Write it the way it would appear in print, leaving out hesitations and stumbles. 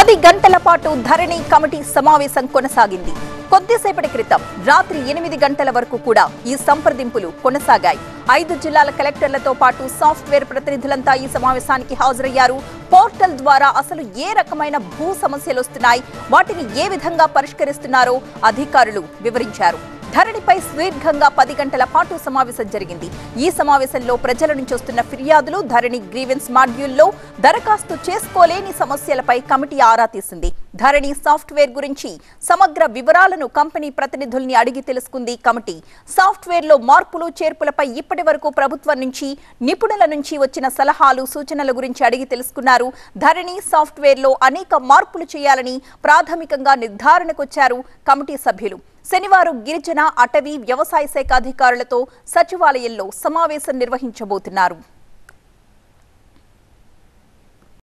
10 గంటల పాటు ధరణి కమిటీ సమావేశం కొనసాగింది. కొద్దిసేపటి క్రితం రాత్రి 8 గంటల వరకు కూడా ఈ సంప్రదింపులు కొనసాగాయి. 5 జిల్లాల కలెక్టర్లతో పాటు సాఫ్ట్వేర్ ప్రతినిధులంతా ఈ సమావేశానికి హాజరయ్యారు. పోర్టల్ ద్వారా అసలు ఏ రకమైన భూ సమస్యలు వస్తున్నాయి, వాటిని ఏ విధంగా పరిష్కరిస్తున్నారో అధికారులు వివరించారు. ధరణిపై సుదీర్ఘంగా 10 గంటల పాటు సమావేశం జరిగింది. ఈ సమావేశంలో ప్రజల నుంచి వస్తున్న ఫిర్యాదులు, ధరణి గ్రీవెన్స్ మాడ్యూల్లో దరఖాస్తు చేసుకోలేని సమస్యలపై కమిటీ ఆరా తీసింది. ధరణి సాఫ్ట్వేర్ గురించి సమగ్ర వివరాలను కంపెనీ ప్రతినిధుల్ని అడిగి తెలుసుకుంది కమిటీ. సాఫ్ట్వేర్లో మార్పులు చేర్పులపై ఇప్పటి వరకు ప్రభుత్వం నుంచి, నిపుణుల నుంచి వచ్చిన సలహాలు, సూచనల గురించి అడిగి తెలుసుకున్నారు. ధరణి సాఫ్ట్వేర్లో అనేక మార్పులు చేయాలని ప్రాథమికంగా నిర్ధారణకొచ్చారు కమిటీ సభ్యులు. శనివారం గిరిజన, అటవీ, వ్యవసాయ శాఖ అధికారులతో సచివాలయంలో సమావేశం నిర్వహించబోతున్నారు.